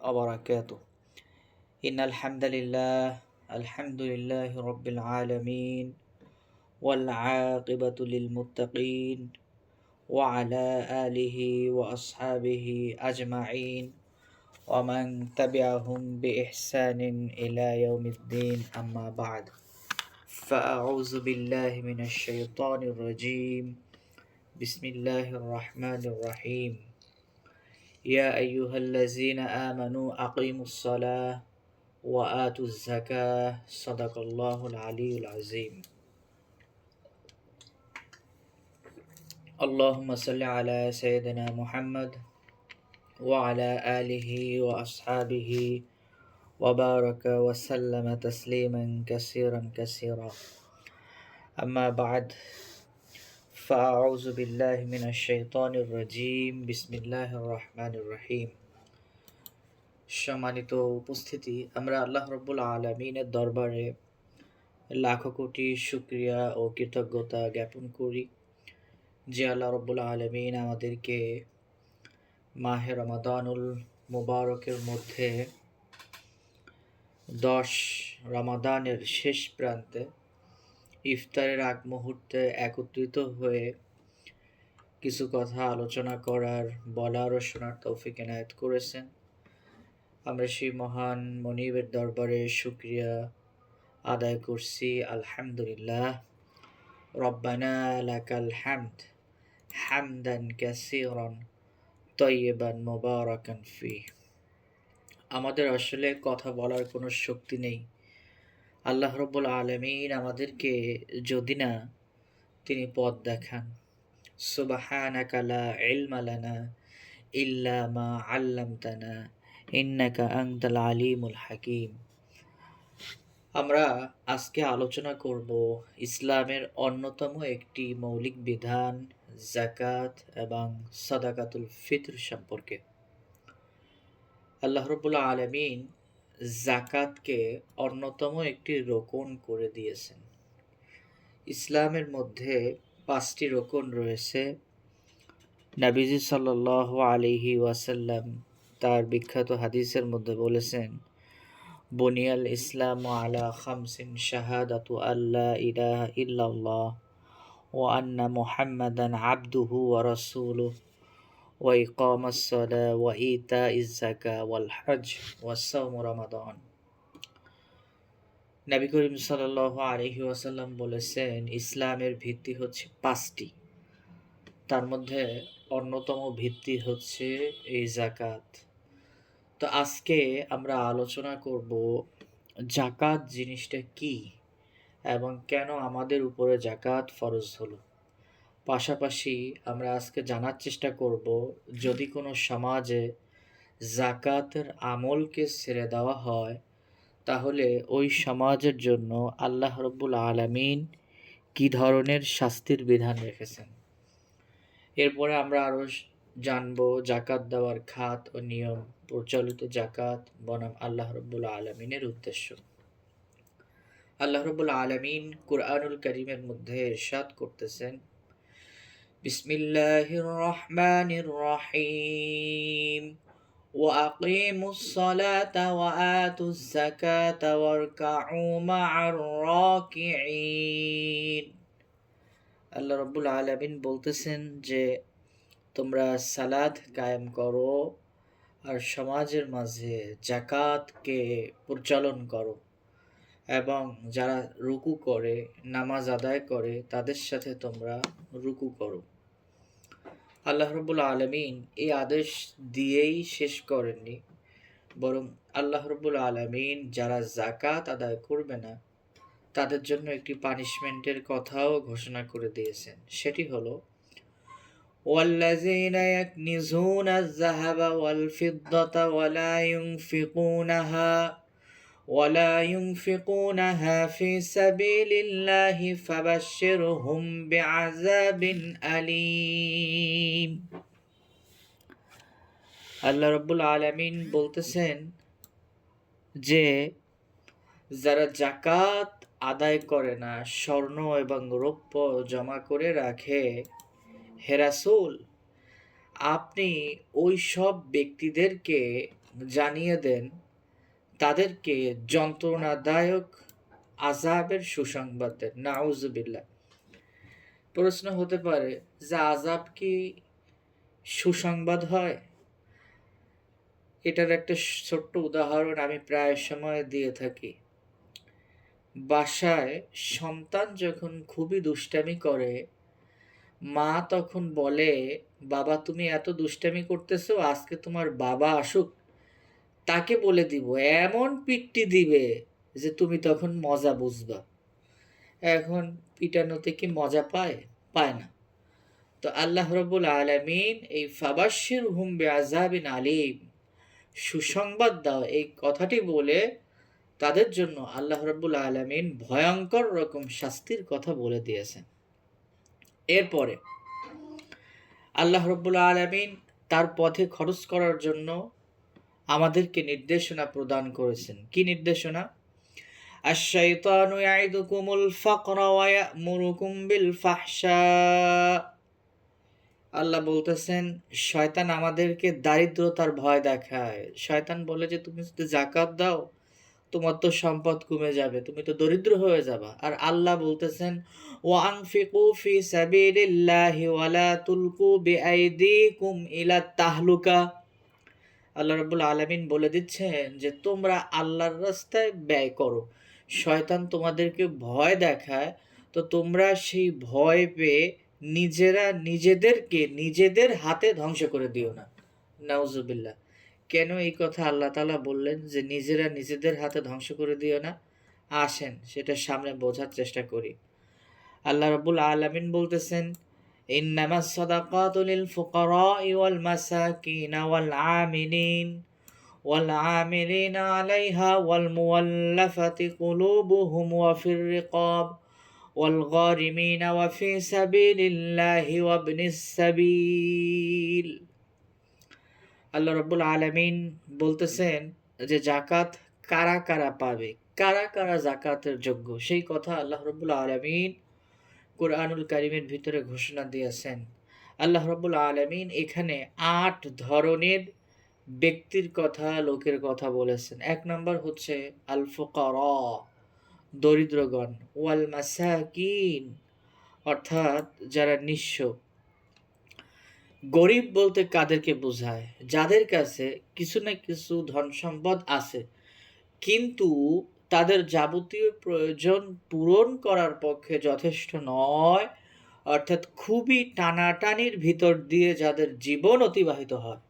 وبركاته. إن الحمد لله رب العالمين، والعاقبة للمتقين، وعلى آله وأصحابه أجمعين، ومن تبعهم بإحسان إلى يوم الدين. أما بعد، فأعوذ بالله من الشيطان الرجيم. بسم الله الرحمن الرحيم. يا أيها الذين آمنوا أقيموا الصلاة وآتوا الزكاة صدق الله العلي العظيم. اللهم صل على سيدنا محمد وعلى آله وأصحابه وبارك وسلم تسليما كثيرا كثيرا. أما بعد، فأعوذ بالله من الشيطان الرجيم. بسم الله الرحمن الرحيم. সম্মানিত উপস্থিতি, আমরা আল্লাহ রব্বুল আলমিনের দরবারে লাখো কোটি শুকরিয়া ও কৃতজ্ঞতা জ্ঞাপন করি যে আল্লাহ রব্বুল আলমিন আমাদেরকে মাহে রমাদানুল মুবারকের মধ্যে 10 রমাদানের শেষ প্রান্তে ইফতারের আগ মুহূর্তে একত্রিত হয়ে কিছু কথা আলোচনা করার, বলার ও শোনার তৌফিক এনায়েত করেছেন। আমরা সেই মহান মনিবের দরবারে শুকরিয়া আদায় করছি। আলহামদুলিল্লাহ। রব্বানা লাকাল হামদ হামদান কাসীরান তাইয়িবান মুবারাকান ফি। আমাদের আসলে কথা বলার কোনো শক্তি নেই। আল্লাহ রব্বুল আলামিন আমাদেরকে যদি না তিনি পথ দেখান। সুবহানাকা লা ইলমা লানা ইল্লা মা আল্লামতানা ইন্নাকা আনতাল আলিমুল হাকিম। আমরা আজকে আলোচনা করব ইসলামের অন্যতম একটি মৌলিক বিধান যাকাত এবং সাদাকাতুল ফিতর সম্পর্কে। আল্লাহ রাব্বুল আলামিন যাকাতকে অন্যতম একটি রোকন করে দিয়েছেন। ইসলামের মধ্যে 5টি রোকন রয়েছে। নবীজি সাল্লাল্লাহু আলাইহি ওয়াসাল্লাম তার বিখ্যাত হাদিসের মধ্যে বলেছেন, বুনিয়াল ইসলাম আলা খামসিন শাহাদাতু আল্লা ইলাহা ইল্লাল্লাহ ওয়া আন্না মুহাম্মাদান আবদুহু ওয়া রাসূলুহু ওয়া ইকামাস সালাহ ওয়া ইতাইজ যাকাত ওয়াল হজ ওয়া সাওম রমাদান। নবী করিম সাল্লাল্লাহু আলাইহি ওয়াসাল্লাম বলেছেন, ইসলামের ভিত্তি হচ্ছে 5টি। তার মধ্যে অন্যতম ভিত্তি হচ্ছে এই যাকাত। তো আজকে আমরা আলোচনা করব যাকাত জিনিসটা কি এবং কেন আমাদের উপরে যাকাত ফরজ হলো। পাশাপাশি আমরা আজকে জানার চেষ্টা করব, যদি কোনো সমাজে যাকাতের আমলকে ছেড়ে দেওয়া হয় তাহলে ওই সমাজের জন্য আল্লাহ রব্বুল আলামিন কি ধরনের শাস্তির বিধান রেখেছেন। এরপরে আমরা আরও জানবো যাকাত দেওয়ার খাত ও নিয়ম, প্রচলিত যাকাত বনাম আল্লাহ রব্বুল আলামিনের উদ্দেশ্য। আল্লাহ রব্বুল আলামিন কুরআনুল কারীমের মধ্যে ইরশাদ করতেছেন, বিসমিল্লাহির রহমানির রহিম ওয়া আকিমুস সালাতা ওয়া আতুজ যাকাতা ওয়ারকাউ মা'আর রাকিঈন। আল্লাহ রব্বুল আলামিন বলতেছেন যে তোমরা সালাত কায়েম করো আর সমাজের মাঝে যাকাতকে পরিচালন করো এবং যারা রুকু করে, নামাজ আদায় করে, তাদের সাথে তোমরা রুকু করো। আল্লাহ রাব্বুল আলামিন এই আদেশ দিয়েই শেষ করেননি, বরং আল্লাহ রাব্বুল আলামিন যারা যাকাত আদায় করবে না তাদের জন্য একটি পানিশমেন্টের কথাও ঘোষণা করে দিয়েছেন। সেটি হলো, والذين يكنزون الذهب والفضة ولا ينفقونها في سبيل الله فبشرهم بعذاب أليم। আল্লাহ রাব্বুল আলামিন বলতেছেন যে যারা যাকাত আদায় করে না, স্বর্ণ এবং রৌপ্য জমা করে রাখে, হে রাসূল আপনি ওই সব ব্যক্তিদেরকে জানিয়ে দেন তাদেরকে যন্ত্রণাদায়ক আযাবের সুসংবাদ দেন। নাউযুবিল্লাহ। প্রশ্ন হতে পারে যে আযাব কি সুসংবাদ হয়? এটার একটা ছোট্ট উদাহরণ আমি প্রায় সময় দিয়ে থাকি। বাসায় সন্তান যখন খুবই দুষ্টামি করে, মা তখন বলে, বাবা তুমি এত দুষ্টামি করতেছো, আজকে তোমার বাবা আসুক, তাকে বলে দিব, এমন পিট্টি দিবে যে তুমি তখন মজা বুঝবা। এখন পিটানোতে কি মজা পায়? পায় না। তো আল্লাহ রব্বুল আলামিন এই ফাবাশশিরহুম বিআযাবিন আলীম, সুসংবাদ দাও, এই কথাটি বলে তাদের জন্য আল্লাহ রব্বুল আলামিন ভয়ঙ্কর রকম শাস্তির কথা বলে দিয়েছেন। এরপরে আল্লাহ রব্বুল আলামিন তার পথে খরচ করার জন্য আমাদেরকে নির্দেশনা প্রদান করেছেন। কি নির্দেশনা? আশ-শাইতানু ইয়াইদুকুমুল ফাকরা ওয়া ইয়া'মুরুকুম বিল ফাহশা। আল্লাহ বলতেছেন শয়তান আমাদেরকে দারিদ্রতার ভয় দেখায়। শয়তান বলে যে তুমি যদি যাকাত দাও তোমার তো সম্পদ কমে যাবে, তুমি তো দরিদ্র হয়ে যাবা। আর আল্লাহ বলতেছেন ওয়া আনফিকু ফি সাবিলিল্লাহি ওয়া লা তুলকু বিআইদিকুম ইলা তাহলুকা। আল্লাহ রাব্বুল আলামিন বলে দিচ্ছেন যে তোমরা আল্লাহর রাস্তায় ব্যয় করো। শয়তান তোমাদেরকে ভয় দেখায়, তো তোমরা সেই ভয় পেয়ে নিজেরা নিজেদেরকে নিজেদের হাতে ধ্বংস করে দিও না। নাউজুবিল্লাহ। কেন এই কথা আল্লাহ তাআলা বললেন যে নিজেরা নিজেদের হাতে ধ্বংস করে দিও না? আসেন সেটা সামনে বোঝার চেষ্টা করি। আল্লাহ রাব্বুল আলামিন বলতেছেন ইন্নামাস সাদাকাতু লিল ফুকারাই ওয়াল মাসাকিন ওয়াল আমিলিনা আলাইহা ওয়াল মুওয়াল্লাফাতি কুলুবুহুম ওয়া ফির রিকাব ওয়াল গারিমিনা ওয়া ফি সাবিলিল্লাহি ওয়া ইবনিস সাবিল। আল্লাহ রাব্বুল আলামিন বলতেছেন যে যাকাত কারা কারা পাবে, কারা কারা যাকাতের যোগ্য, সেই কথা আল্লাহ রাব্বুল আলামিন কুরআনুল কারীমের ভিতরে ঘোষণা দিয়েছেন। আল্লাহ রাব্বুল আলামিন এখানে ৮ ধরনের ব্যক্তির কথা, লোকের কথা বলেছেন। ১ নম্বর হচ্ছে আল ফুকারা, দরিদ্রগণ, ওয়াল মাসাকিন অর্থাৎ যারা নিঃস্ব। গরিব বলতে কাদেরকে বোঝায়? যাদের কাছে কিছু না কিছু ধন সম্পদ আছে, কিন্তু তাদের যাবতীয় প্রয়োজন পূরণ করার পক্ষে যথেষ্ট নয়, অর্থাৎ খুবই টানাটানির ভিতর দিয়ে যাদের জীবন অতিবাহিত হয়,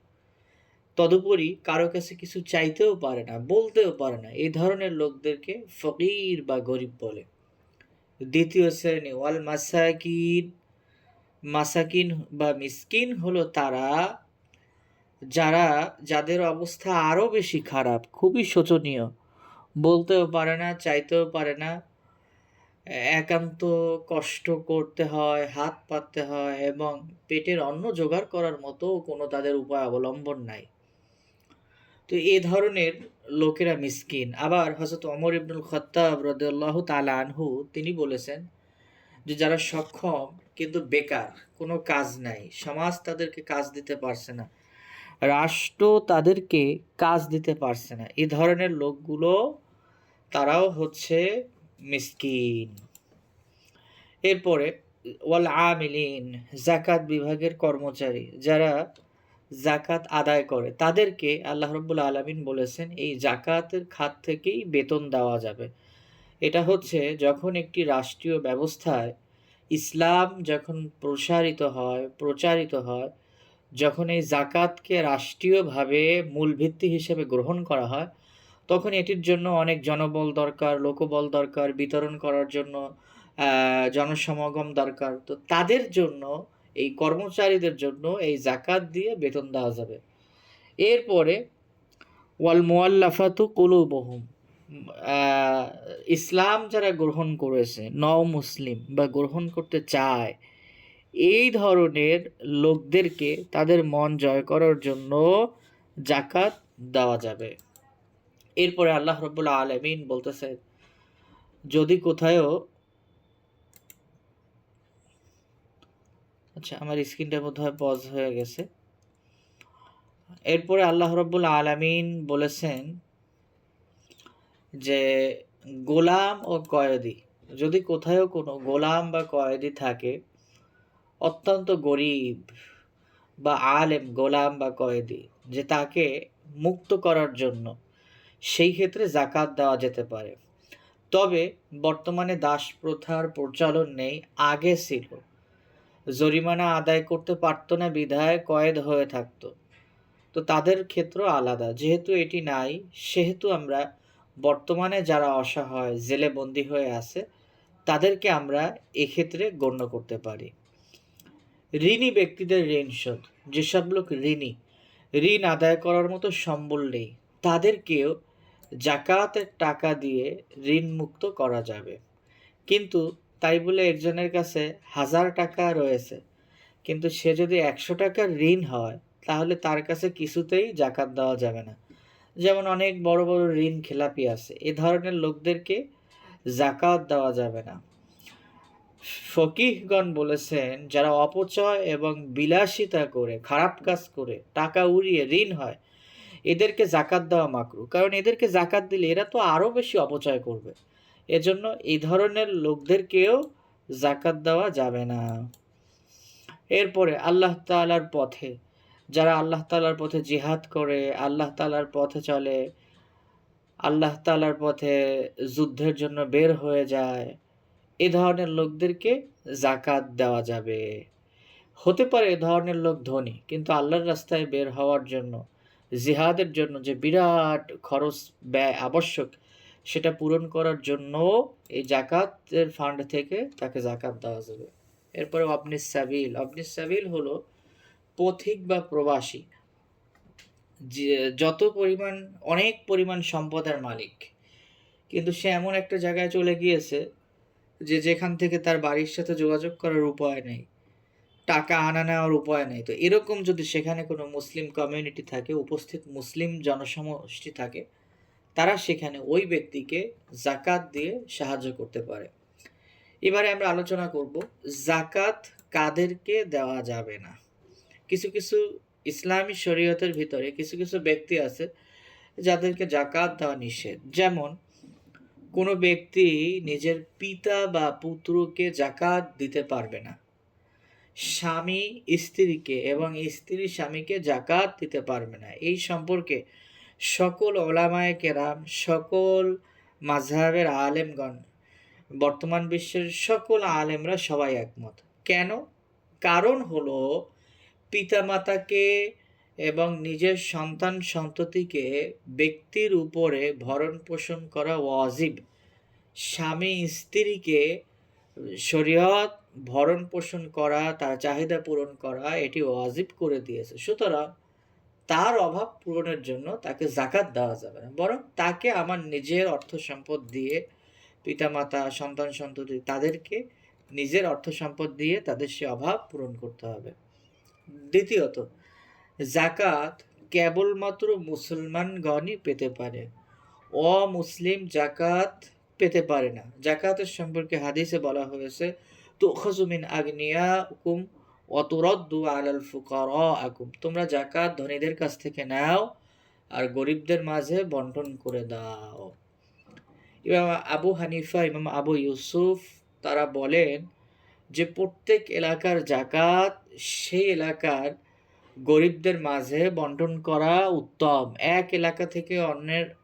তদুপরি কারো কাছে কিছু চাইতেও পারে না, বলতেও পারে না, এই ধরনের লোকদেরকে ফকির বা গরিব বলে। দ্বিতীয় শ্রেণী ওয়াল মাসাকিন, মাসাকিন বা মিসকিন হলো তারা যারা, যাদের অবস্থা আরও বেশি খারাপ, খুবই শোচনীয়, বলতেও পারে না, চাইতেও পারে না, একান্ত কষ্ট করতে হয়, হাত পাততে হয় এবং পেটের অন্ন জোগাড় করার মতো কোনো তাদের উপায় অবলম্বন নাই। তো এ ধরনের লোকেরা মিসকিন। আবার হযরত ওমর ইবনুল খাত্তাব রাদিয়াল্লাহু তাআলা আনহু তিনি বলেছেন যে যারা সক্ষম কিন্তু বেকার, কোনো কাজ নাই, সমাজ তাদেরকে কাজ দিতে পারছে না, রাষ্ট্র তাদেরকে কাজ দিতে পারছে না, এই ধরনের লোকগুলো তারাও হচ্ছে মিসকিন। এরপরে ওয়াল আমিলিন, যাকাত বিভাগের কর্মচারী, যারা যাকাত আদায় করে, তাদেরকে আল্লাহ রাব্বুল আলামিন বলেছেন এই যাকাতের খাত থেকেই বেতন দেওয়া যাবে। এটা হচ্ছে যখন একটি রাষ্ট্রীয় ব্যবস্থায় ইসলাম যখন প্রচারিত হয়, যখন এই যাকাতকে রাষ্ট্রীয়ভাবে মূল ভিত্তি হিসেবে গ্রহণ করা হয়, তখন এটির জন্য অনেক জনবল দরকার, লোকবল দরকার, বিতরণ করার জন্য জনসমাগম দরকার। তো তাদের জন্য, এই কর্মচারীদের জন্য এই যাকাত দিয়ে বেতন দেওয়া যাবে। এরপরে ওয়াল মুআল্লাফাতু কুলুবুহুম, ইসলাম যারা গ্রহণ করেছে, নও মুসলিম বা গ্রহণ করতে চায়, এই ধরনের লোকদেরকে তাদের মন জয় করার জন্য যাকাত দেওয়া যাবে। এরপরে আল্লাহ রাব্বুল আলামিন বলতেছে যদি কোথায়ও, আচ্ছা আমার স্ক্রিনটার মধ্যে পজ হয়ে গেছে, এরপরে আল্লাহ রাব্বুল আলামিন বলেছেন যে গোলাম ও কয়েদি, যদি কোথাও কোনো গোলাম বা কয়েদি থাকে অত্যন্ত গরিব বা আলেম গোলাম বা কয়েদি, যে তাকে মুক্ত করার জন্য, সেই ক্ষেত্রে জাকাত দেওয়া যেতে পারে। তবে বর্তমানে দাস প্রথার প্রচলন নেই, আগে ছিল। জরিমানা আদায় করতে পারতো না বিধায় কয়েদ হয়ে থাকতো। তো তাদের ক্ষেত্র আলাদা। যেহেতু এটি নাই, সেহেতু আমরা বর্তমানে যারা অসহায় জেলে বন্দী হয়ে আছে তাদেরকে আমরা এক্ষেত্রে গণ্য করতে পারি। ঋণী ব্যক্তিদের ঋণ শোধ, যেসব লোক ঋণী, ঋণ আদায় করার মতো সম্বল নেই, তাদেরকেও জাকাতের টাকা দিয়ে ঋণ মুক্ত করা যাবে। কিন্তু তাই বলে একজনের কাছে 1000 টাকা রয়েছে, কিন্তু সে যদি 100 টাকার ঋণ হয়, তাহলে তার কাছে কিছুতেই জাকাত দেওয়া যাবে না। যেমন অনেক বড় বড় ঋণ খেলাপি আছে, এ ধরনের লোকদেরকে জাকাত দেওয়া যাবে না। ফকিহগণ বলেছেন, যারা অপচয় এবং বিলাসিতা করে, খারাপ কাজ করে, টাকা উড়িয়ে ঋণ হয়, এদেরকে জাকাত দেওয়া মাকরু। কারণ এদেরকে জাকাত দিলে এরা তো আরও বেশি অপচয় করবে। এজন্য এই ধরনের লোকদেরকেও জাকাত দেওয়া যাবে না। এরপরে আল্লাহ তাআলার পথে, যারা আল্লাহ তাআলার পথে জিহাদ করে, আল্লাহ তাআলার পথে চলে, আল্লাহ তাআলার পথে যুদ্ধের জন্য বের হয়ে যায়, এ ধরনের লোকদেরকে জাকাত দেওয়া যাবে। হতে পারে এ ধরনের লোক ধনী, কিন্তু আল্লাহর রাস্তায় বের হওয়ার জন্য, জিহাদের জন্য যে বিরাট খরচ ব্যয় আবশ্যক, সেটা পূরণ করার জন্য এই জাকাতের ফান্ড থেকে তাকে জাকাত দেওয়া যাবে। এরপরে অবনিস সাবিল। অবনিস সাবিল হলো পথিক বা প্রবাসী, যে যত পরিমাণ, অনেক পরিমাণ সম্পদের মালিক, কিন্তু সে এমন একটা জায়গায় চলে গিয়েছে যে যেখান থেকে তার বাড়ির সাথে যোগাযোগ করার উপায় নেই, টাকা আনা নেওয়ার উপায় নেই। তো এরকম যদি সেখানে কোনো মুসলিম কমিউনিটি থাকে, উপস্থিত মুসলিম জনসমষ্টি থাকে, তারা সেখানে ওই ব্যক্তিকে জাকাত দিয়ে সাহায্য করতে পারে। এবারে আমরা আলোচনা করব জাকাত কাদেরকে দেওয়া যাবে না। কিছু কিছু ইসলামী শরীয়তের ভিতরে কিছু কিছু ব্যক্তি আছে যাদেরকে জাকাত দেওয়া নিষেধ। যেমন কোনো ব্যক্তি নিজের পিতা বা পুত্রকে জাকাত দিতে পারবে না, স্বামী স্ত্রীকে এবং স্ত্রী স্বামীকে জাকাত দিতে পারবে না। এই সম্পর্কে সকল ওলামায়ে কেরাম, সকল মাযহাবের আলেমগণ, বর্তমান বিশ্বের সকল আলেমরা সবাই একমত। কেন? কারণ হলো পিতামাতাকে এবং নিজের সন্তান সন্ততিকে ব্যক্তির উপরে ভরণ পোষণ করা ওয়াজিব। স্বামী স্ত্রীকে শরীয়ত ভরণ পোষণ করা, তার চাহিদা পূরণ করা, এটি ওয়াজিব করে দিয়েছে। সুতরাং তার অভাব পূরণের জন্য তাকে জাকাত দেওয়া যাবে না, বরং তাকে আমার নিজের অর্থ সম্পদ দিয়ে, পিতামাতা সন্তান সন্ততি তাদেরকে নিজের অর্থ সম্পদ দিয়ে তাদের সে অভাব পূরণ করতে হবে। দ্বিতীয়ত, জাকাত কেবলমাত্র মুসলমানগণই পেতে পারে, অমুসলিম জাকাত পেতে পারে না। জাকাতের সম্পর্কে হাদিসে বলা হয়েছে, তুখাযু মিন আগনিয়াকুম ওয়া তুরাদ্দু আলাল ফুকারাআকুম, তোমরা জাকাত ধনীদের কাছ থেকে নাও আর গরিবদের মাঝে বন্টন করে দাও। ইমাম আবু হানিফা, ইমাম আবু ইউসুফ তারা বলেন যে প্রত্যেক এলাকার জাকাত সেই এলাকার গরিবদের মাঝে বন্টন করা উত্তম। এক এলাকা থেকে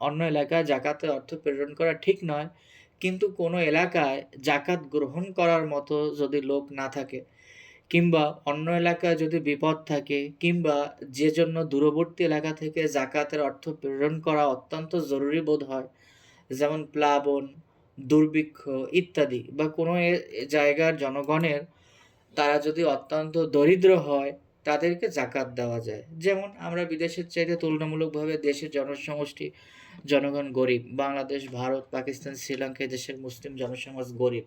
অন্য এলাকায় জাকাতের অর্থ প্রেরণ করা ঠিক নয়, কিন্তু কোনো এলাকায় জাকাত গ্রহণ করার মতো যদি লোক না থাকে, কিংবা অন্য এলাকায় যদি বিপদ থাকে, কিংবা যে জন্য দূরবর্তী এলাকা থেকে জাকাতের অর্থ প্রেরণ করা অত্যন্ত জরুরি বোধ হয়, যেমন প্লাবন, দুর্ভিক্ষ ইত্যাদি, বা কোনো জায়গার জনগণের, তারা যদি অত্যন্ত দরিদ্র হয়, তাদেরকে জাকাত দেওয়া যায়। যেমন আমরা বিদেশের চাইতে তুলনামূলকভাবে দেশের জনসমষ্টি, জনগণ গরিব। বাংলাদেশ, ভারত, পাকিস্তান, শ্রীলঙ্কা দেশের মুসলিম জনসমাজ গরিব।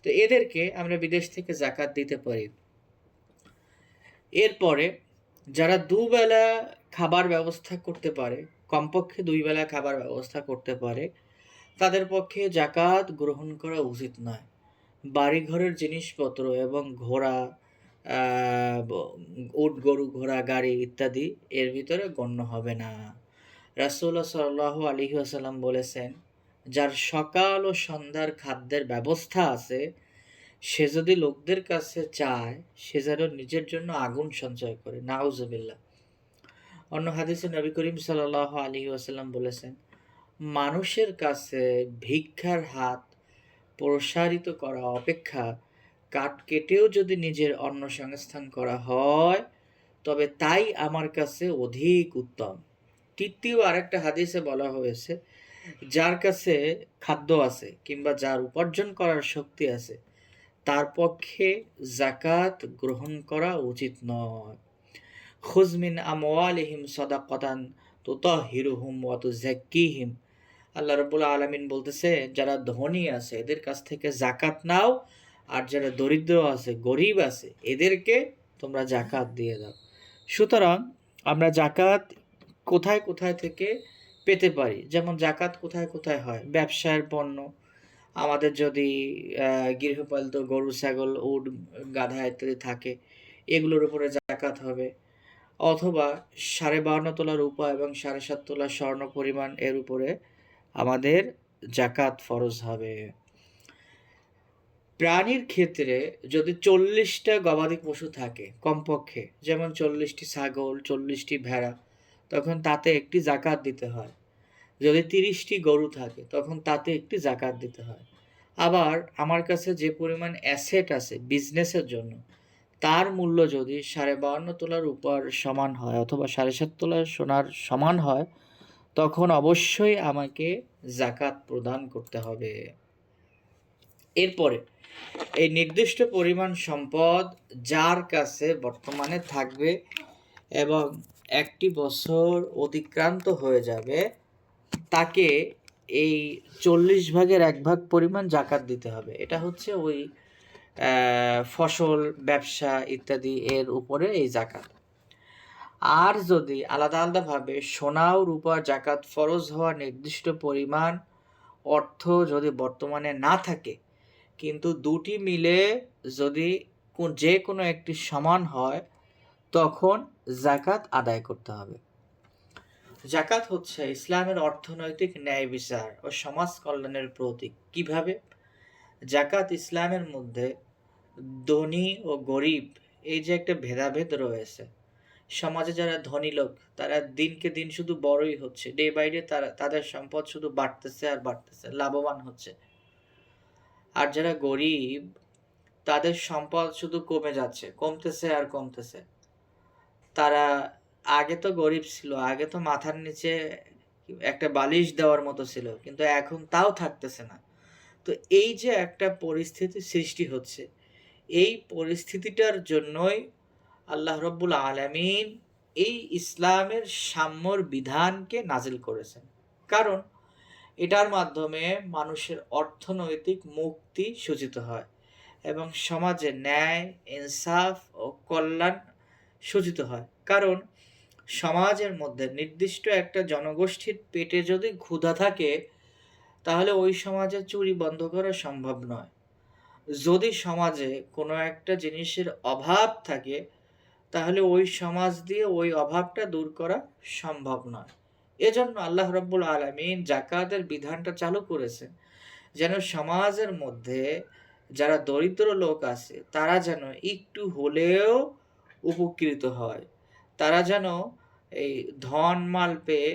তো এদেরকে আমরা বিদেশ থেকে জাকাত দিতে পারি। এরপরে যারা দুবেলা খাবার ব্যবস্থা করতে পারে, কমপক্ষে 2 বেলা খাবার ব্যবস্থা করতে পারে, তাদের পক্ষে জাকাত গ্রহণ করা উচিত নয়। বাড়িঘরের জিনিসপত্র এবং ঘোড়া, উট, গরু, ঘোড়া, গাড়ি ইত্যাদি এর ভিতরে গণ্য হবে না। রাসূলুল্লাহ সাল্লাল্লাহু আলাইহি ওয়াসাল্লাম বলেছেন, যার সকাল ও সন্ধ্যার খাদ্যের ব্যবস্থা আছে, সে যদি লোকদের কাছে চায়, সে যেন নিজের জন্য আগুন সঞ্চয় করে। নাউজুবিল্লাহ। অন্য হাদিসে নবী করিম সাল্লাল্লাহু আলাইহি ওয়াসাল্লাম বলেছেন, মানুষের কাছে ভিক্ষার হাত প্রসারিত করা অপেক্ষা কাঠ কেটেও যদি নিজের অন্ন সংস্থান করা হয়, তবে তাই আমার কাছে অধিক উত্তম। তৃতীয় আরেকটা হাদিসে বলা হয়েছে, যার কাছে খাদ্য আছে কিংবা যার উপার্জন করার শক্তি আছে, তার পক্ষে জাকাত গ্রহণ করা উচিত নয়। খুয মিন আমওয়ালিহিম সাদাকাতান তুতাহহিরুহুম ওয়া তুযাক্কিহিম। আল্লাহ রাব্বুল আলামিন বলতেছে, যারা ধনী আছে এদের কাছ থেকে জাকাত নাও, আর যারা দরিদ্র আছে, গরিব আছে, এদেরকে তোমরা জাকাত দিয়ে দাও। সুতরাং আমরা জাকাত কোথায় কোথায় থেকে পেতে পারি? যেমন জাকাত কোথায় কোথায় হয়? ব্যবসায়ের পণ্য, আমাদের যদি গৃহপালিত গরু, ছাগল, উট, গাধা ইত্যাদি থাকে, এগুলোর উপরে জাকাত হবে। অথবা 52.5 তোলা রূপা এবং 7.5 তোলা স্বর্ণ পরিমাণ এর উপরে আমাদের জাকাত ফরজ হবে। প্রাণীর ক্ষেত্রে যদি 40টা গবাদি পশু থাকে কমপক্ষে, যেমন 40টি ছাগল, 40টি ভেড়া, তখন তাতে একটি জাকাত দিতে হয়। যদি 30টি গরু থাকে তখন তাতে একটি জাকাত দিতে হয়। আবার আমার কাছে যে পরিমাণ অ্যাসেট আছে বিজনেসের জন্য, তার মূল্য যদি 52.5 তোলা রূপার সমান হয় অথবা 7.5 তোলা সোনার সমান হয়, তখন অবশ্যই আমাকে জাকাত প্রদান করতে হবে। এরপরে এই নির্দিষ্ট পরিমাণ সম্পদ যার কাছে বর্তমানে থাকবে এবং একটি বছর অতিক্রান্ত হয়ে যাবে, তাকে এই 40 ভাগের 1 ভাগ পরিমাণ জাকাত দিতে হবে। এটা হচ্ছে ওই ফসল, ব্যবসা ইত্যাদি এর উপরে এই জাকাত। আর যদি আলাদা আলাদাভাবে সোনা ও রূপার জাকাত ফরজ হওয়া নির্দিষ্ট পরিমাণ অর্থ যদি বর্তমানে না থাকে, কিন্তু দুটি মিলে যদি যে কোনো একটি সমান হয়, তখন জাকাত আদায় করতে হবে। জাকাত হচ্ছে ইসলামের অর্থনৈতিক ন্যায় বিচার ও সমাজ কল্যাণের প্রতীক। কিভাবে? জাকাত ইসলামের মধ্যে ধনী ও গরিব এই যে একটা ভেদাভেদ রয়েছে, সমাজে যারা ধনী লোক তারা দিনকে দিন শুধু বড়ই হচ্ছে, ডে বাই ডে তাদের সম্পদ শুধু বাড়তেছে আর বাড়তেছে, লাভবান হচ্ছে। আর যারা গরিব তাদের সম্পদ শুধু কমে যাচ্ছে, কমতেছে আর কমতেছে। তারা আগে তো গরিব ছিল, আগে তো মাথার নিচে একটা বালিশ দেওয়ার মতো ছিল, কিন্তু এখন তাও থাকতেছে না। তো এই যে একটা পরিস্থিতি সৃষ্টি হচ্ছে, এই পরিস্থিতিটার জন্যই আল্লাহ রব্বুল আলামিন এই ইসলামের সাম্যর বিধানকে নাজিল করেছেন। কারণ এটার মাধ্যমে মানুষের অর্থনৈতিক মুক্তি সূচিত হয় এবং সমাজে ন্যায়, ইনসাফ ও কল্যাণ সূচিত হয়। কারণ সমাজের মধ্যে নির্দিষ্ট একটা জনগোষ্ঠীর পেটে যদি ক্ষুধা থাকে, তাহলে ওই সমাজে চুরি বন্ধ করা সম্ভব নয়। যদি সমাজে কোনো একটা জিনিসের অভাব থাকে, তাহলে ওই সমাজ দিয়ে ওই অভাবটা দূর করা সম্ভব নয়। এজন্য আল্লাহ রাব্বুল আলামিন জাকাতের বিধানটা চালু করেছেন, যেন সমাজের মধ্যে যারা দরিদ্র লোক আছে তারা যেন একটু হলেও উপকৃত হয়, তারা যেন এই ধন মাল পেয়ে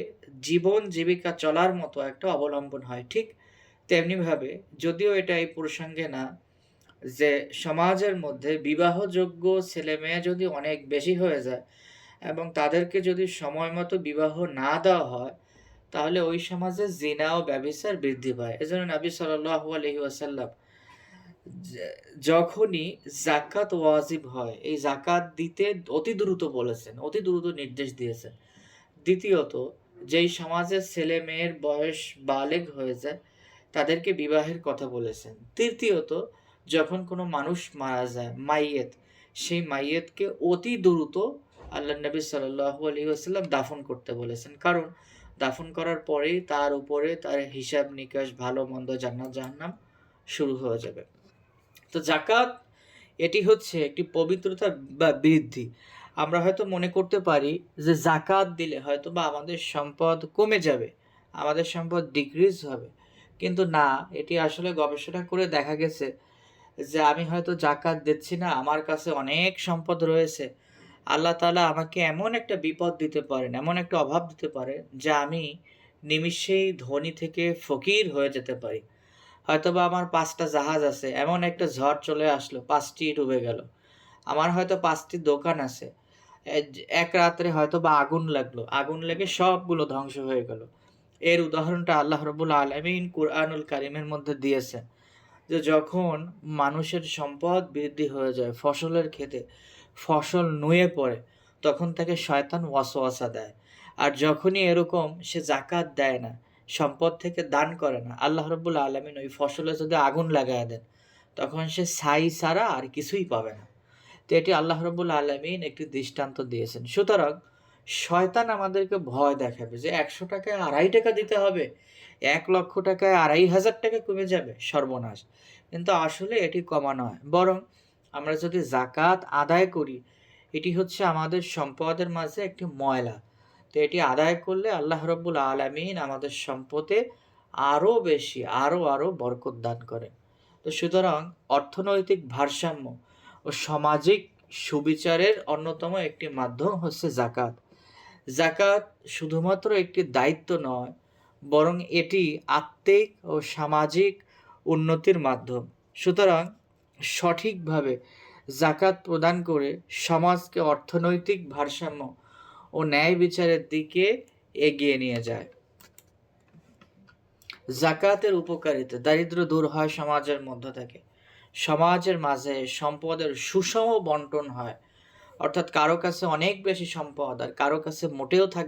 জীবন জীবিকা চলার মতো একটা অবলম্বন হয়। ঠিক তেমনিভাবে, যদিও এটা এই প্রসঙ্গে না, যে সমাজের মধ্যে বিবাহযোগ্য ছেলে মেয়ে যদি অনেক বেশি হয়ে যায় এবং তাদেরকে যদি সময় মতো বিবাহ না দেওয়া হয়, তাহলে ওই সমাজে জিনা ও ব্যভিচার বৃদ্ধি পায়। এজন্য নবী সাল্লাল্লাহু আলাইহি ওয়াসাল্লাম যখনই জাকাত ওয়াজিব হয়, এই জাকাত দিতে অতি দ্রুত বলেছেন, অতি দ্রুত নির্দেশ দিয়েছেন। দ্বিতীয়ত, যেই সমাজের ছেলে মেয়ের বয়স বালেগ হয়ে যায় তাদেরকে বিবাহের কথা বলেছেন। তৃতীয়ত, যখন কোনো মানুষ মারা যায়, মাইয়েত, সেই মাইয়েতকে অতি দ্রুত আল্লাহ নবী সাল্লাল্লাহু আলাইহি ওয়াসাল্লাম দাফন করতে বলেছেন। কারণ দাফন করার পরেই তার উপরে তার হিসাব নিকাশ, ভালো মন্দ, জান্নাত জাহান্নাম শুরু হয়ে যাবে। তো জাকাত এটি হচ্ছে একটি পবিত্রতা বা বৃদ্ধি। আমরা হয়তো মনে করতে পারি যে জাকাত দিলে হয়তো বা আমাদের সম্পদ কমে যাবে, আমাদের সম্পদ ডিক্রিজ হবে। কিন্তু না, এটি আসলে গবেষণা করে দেখা গেছে যে আমি হয়তো জাকাত দিচ্ছি না, আমার কাছে অনেক সম্পদ রয়েছে। আল্লাহ তাআলা আমাকে এমন একটা বিপদ দিতে পারেন, এমন একটা অভাব দিতে পারেন যে আমি নিমিষেই ধনী থেকে ফকির হয়ে যেতে পারি। হয়তোবা আমার ৫ টা জাহাজ আছে, এমন একটা ঝড় চলে আসলো, ৫ টিই ডুবে গেল। আমার হয়তো ৫ টি দোকান আছে। এক রাত্রে হয়তোবা আগুন লাগলো। আগুন লেগে সবগুলো ধ্বংস হয়ে গেল। এর উদাহরণটা আল্লাহ রাব্বুল আলামিন কুরআনুল কারীমের মধ্যে দিয়েছেন। যে যখন মানুষের সম্পদ বৃদ্ধি হয়ে যায়, ফসলের ক্ষেতে ফসল নুয়ে পড়ে, তখন তাকে শয়তান ওয়াসওয়াসা দেয়। আর যখনই এরকম সে যাকাত দেয় না, সম্পদ থেকে দান করে না, আল্লাহ রাব্বুল আলামিন ওই ফসলে যদি আগুন লাগায়া দেন, তখন সে ছাই ছাড়া আর কিছুই পাবে না। তো এটি আল্লাহ রাব্বুল আলামিন একটি দৃষ্টান্ত দিয়েছেন। সুতরাং শয়তান আমাদেরকে ভয় দেখাবে যে ৳১০০ য় ৳২.৫ দিতে হবে। ৳১,০০,০০০ য় ৳২,৫০০ কমে যাবে, সর্বনাশ। কিন্তু আসলে এটি কমা নয়। বরং আমরা যদি যাকাত আদায় করি, এটি হচ্ছে আমাদের সম্পদের মাঝে একটি ময়লা। তো এটি আদায় করলে আল্লাহ রাব্বুল আলামিন আমাদের সম্পদে আরো বেশি, আরো বরকত দান করেন। তো সুতরাং অর্থনৈতিক ভারসাম্য ও সামাজিক সুবিচারের অন্যতম একটি মাধ্যম হচ্ছে যাকাত। যাকাত শুধুমাত্র একটি দায়িত্ব নয়, বরং এটি আত্মিক ও সামাজিক উন্নতির মাধ্যম। সুতরাং সঠিকভাবে যাকাত প্রদান করে সমাজকে অর্থনৈতিক ভারসাম্য ও ন্যায় বিচারের দিকে এগিয়ে নিয়ে যায়। যাকাতের উপকারিতা: দারিদ্র্য দূর হয় সমাজের মধ্য থেকে। সমাজের মাঝে সম্পদের সুষম বন্টন হয়। অর্থাৎ কারো কাছে অনেক বেশি সম্পদ আর কারো কাছে মোটেও থাকবে